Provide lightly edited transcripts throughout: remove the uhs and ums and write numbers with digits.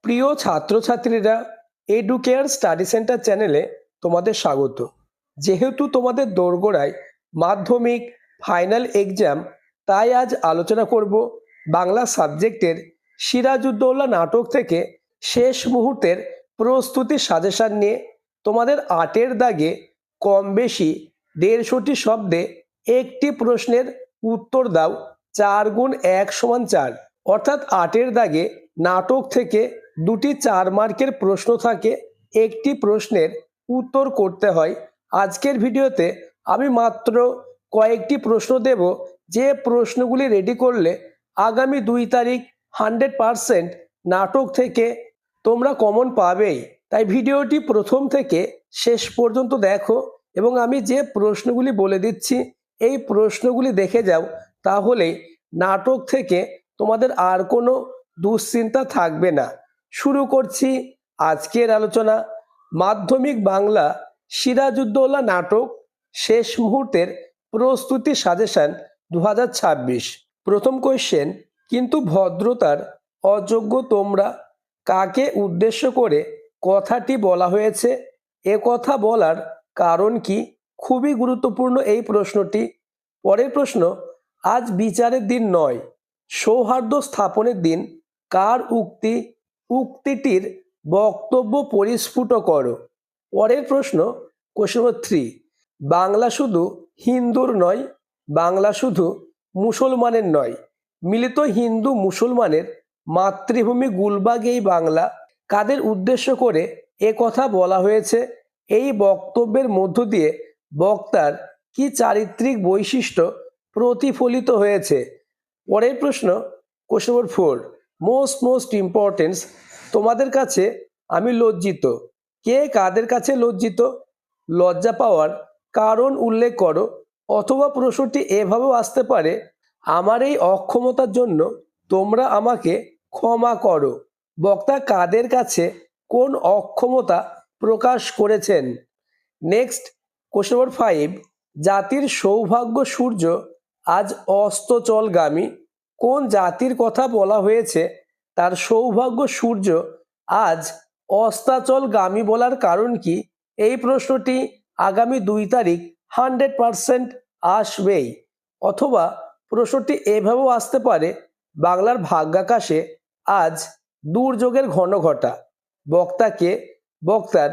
প্রিয় ছাত্রছাত্রীরা, educare study centre চ্যানেলে তোমাদের স্বাগত। যেহেতু তোমাদের দোরগোড়ায় মাধ্যমিক ফাইনাল এক্সাম, তাই আজ আলোচনা করব বাংলা সাবজেক্টের সিরাজউদ্দৌলা নাটক থেকে শেষ মুহূর্তের প্রস্তুতি সাজেশন নিয়ে। তোমাদের 8-এর দাগে কম বেশি 150টি শব্দে একটি প্রশ্নের উত্তর দাও। 4 গুণ 1 সমান 4, অর্থাৎ 8-এর দাগে নাটক থেকে 2টি 4 মার্কের প্রশ্ন থাকে। একটি প্রশ্নের উত্তর করতে হয়। আজকের ভিডিওতে আমি মাত্র কয়েকটি প্রশ্ন দেব, যে প্রশ্নগুলি রেডি করলে আগামী 2 তারিখ 100% নাটক থেকে তোমরা কমন পাবেই। তাই ভিডিওটি প্রথম থেকে শেষ পর্যন্ত দেখো এবং আমি যে প্রশ্নগুলি বলে দিচ্ছি এই প্রশ্নগুলি দেখে যাও, তাহলে নাটক থেকে তোমাদের আর কোনো দুশ্চিন্তা থাকবে না। শুরু করছি আজকের আলোচনা। মাধ্যমিক বাংলা সিরাজউদ্দৌলা নাটক শেষ মুহূর্তের প্রস্তুতি সাজেশন 2026। প্রথম কোয়েশ্চেন, কিন্তু ভদ্রতার অযোগ্য তোমরা কাকে উদ্দেশ্য করে কথাটি বলা হয়েছে? এ কথা বলার কারণ কি? খুবই গুরুত্বপূর্ণ এই প্রশ্নটি। পরের প্রশ্ন, আজ বিচারের দিন নয়, সৌহার্দ্য স্থাপনের দিন। কার উক্তি? উক্তিটির বক্তব্য পরিস্ফুট করো। পরের প্রশ্ন, কোশ্চেন নম্বর 3, বাংলা শুধু হিন্দুর নয়, বাংলা শুধু মুসলমানের নয়, মিলিত হিন্দু মুসলমানের মাতৃভূমি গুলবাগ এই বাংলা। কাদের উদ্দেশ্য করে এ কথা বলা হয়েছে? এই বক্তব্যের মধ্য দিয়ে বক্তার কি চারিত্রিক বৈশিষ্ট্য প্রতিফলিত হয়েছে? পরের প্রশ্ন, কোশ্চেন নম্বর 4, মোস্ট ইম্পর্টেন্স, তোমাদের কাছে আমি লজ্জিত। কে কাদের কাছে লজ্জিত? লজ্জা পাওয়ার কারণ উল্লেখ করো। অথবা প্রশ্নটি এভাবেও আসতে পারে, আমার এই অক্ষমতার জন্য তোমরা আমাকে ক্ষমা করো। বক্তা কাদের কাছে কোন অক্ষমতা প্রকাশ করেছেন? নেক্সট, কোশ্চেন নম্বর 5, জাতির সৌভাগ্য সূর্য আজ অস্তচলগামী। কোন জাতির কথা বলা হয়েছে? তার সৌভাগ্য সূর্য আজ অস্তাচলগামী বলার কারণ কি? এই প্রশ্নটি আগামী 2 তারিখ 100% আসবেই। অথবা প্রশ্নটি এভাবেও আসতে পারে, বাংলার ভাগ্যাকাশে আজ দুর্যোগের ঘন ঘটা। বক্তাকে, বক্তার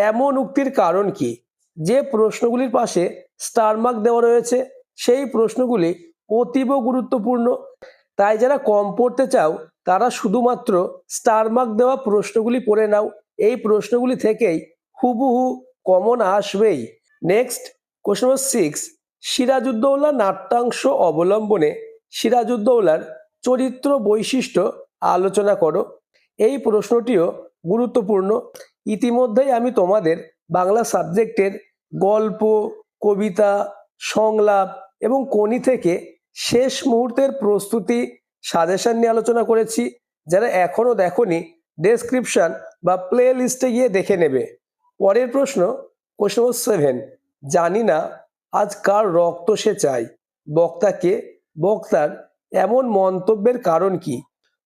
এমন উক্তির কারণ কি? যে প্রশ্নগুলির পাশে স্টার মার্ক দেওয়া রয়েছে সেই প্রশ্নগুলি অতীব গুরুত্বপূর্ণ। তাই যারা কম পড়তে চাও তারা শুধুমাত্র স্টার মার্ক দেওয়া প্রশ্নগুলি পড়ে নাও। এই প্রশ্নগুলি থেকেই হুবহু কমন আসবেই। নেক্সট, কোশ্চেন নম্বর 6, সিরাজউদ্দৌলা নাট্যাংশ অবলম্বনে সিরাজউদ্দৌলার চরিত্র বৈশিষ্ট্য আলোচনা করো। এই প্রশ্নটিও গুরুত্বপূর্ণ। ইতিমধ্যেই আমি তোমাদের বাংলা সাবজেক্টের গল্প, কবিতা, সংলাপ এবং কোনি থেকে শেষ মুহূর্তের প্রস্তুতি সাজেশন নিয়ে আলোচনা করেছি। যারা এখনো দেখোনি, ডেসক্রিপশন বা প্লে লিস্টে গিয়ে দেখে নেবে। পরের প্রশ্ন, কোশ্চেন নম্বর 7, জানি না আজ কার রক্ত সে চাই। বক্তাকে, বক্তার এমন মন্তব্যের কারণ কি?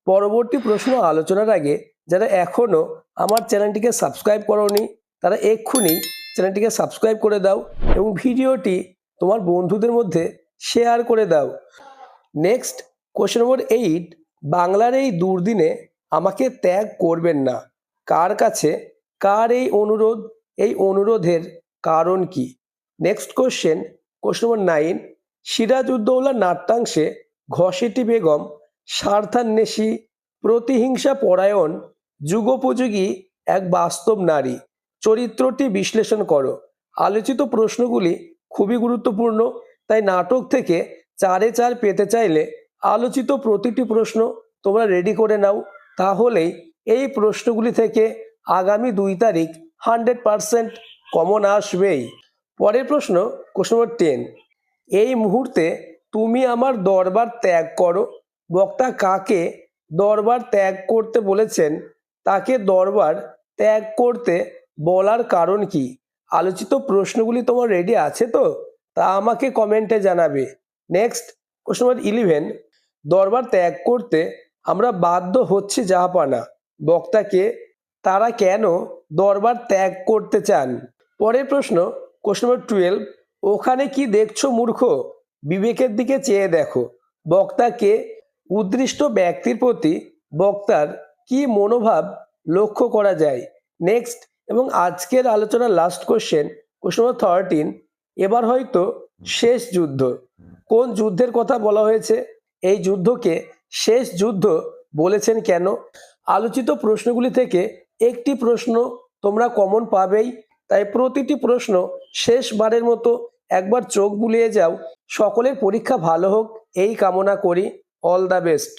পরবর্তী প্রশ্ন আলোচনার আগে যারা এখনো আমার চ্যানেলটিকে সাবস্ক্রাইব করোনি তারা এক্ষুনি চ্যানেলটিকে সাবস্ক্রাইব করে দাও এবং ভিডিওটি তোমার বন্ধুদের মধ্যে শেয়ার করে দাও। নেক্সট, কোশ্চেন নম্বর 8, বাংলার এই দুর্দিনে আমাকে ত্যাগ করবেন না। কার কাছে? কার এই অনুরোধ? এই অনুরোধের কারণ কি? Next question, question number 9, Sirajuddaula নাট্যাংশে ঘসেটি বেগম স্বার্থান্বেষী, প্রতিহিংসা পরায়ণ, যুগোপযোগী এক বাস্তব নারী। চরিত্রটি বিশ্লেষণ করো। আলোচিত প্রশ্নগুলি খুবই গুরুত্বপূর্ণ, তাই নাটক থেকে 4-এ 4 পেতে চাইলে আলোচিত প্রতিটি প্রশ্ন তোমরা রেডি করে নাও। তাহলেই এই প্রশ্নগুলি থেকে আগামী 2 তারিখ 100% কমন আসবেই। পরের প্রশ্ন, কোশ্চেন নম্বর 10, এই মুহূর্তে তুমি আমার দরবার ত্যাগ করো। বক্তা কাকে দরবার ত্যাগ করতে বলেছেন? তাকে দরবার ত্যাগ করতে বলার কারণ কি? আলোচিত প্রশ্নগুলি তোমার রেডি আছে তো? তা আমাকে কমেন্টে জানাবে। নেক্সট, কোশ্চেন নম্বর 11, দরবার ত্যাগ করতে আমরা বাধ্য হচ্ছি জাহাপানা। বক্তাকে তারা কেন দরবার ত্যাগ করতে চান। পরের প্রশ্ন, কোশ্চেন নম্বর 12, ওখানে কি দেখছো মূর্খ, বিবেকের দিকে চেয়ে দেখো। বক্তাকে উদ্দিষ্ট ব্যক্তির প্রতি বক্তার কি মনোভাব লক্ষ্য করা যায়। নেক্সট, এবং আজকের আলোচনার লাস্ট কোশ্চেন, কোশ্চেন নম্বর 13, এবার হয়তো শেষ যুদ্ধ। কোন যুদ্ধের কথা বলা হয়েছে, এই যুদ্ধকে শেষ যুদ্ধ বলেছেন কেন। আলোচিত প্রশ্নগুলি থেকে একটি প্রশ্ন তোমরা কমন পাবেই, তাই প্রতিটি প্রশ্ন শেষবারের মতো একবার চোখ বুলিয়ে যাও। সকলের পরীক্ষা ভালো হোক এই কামনা করি। All the best.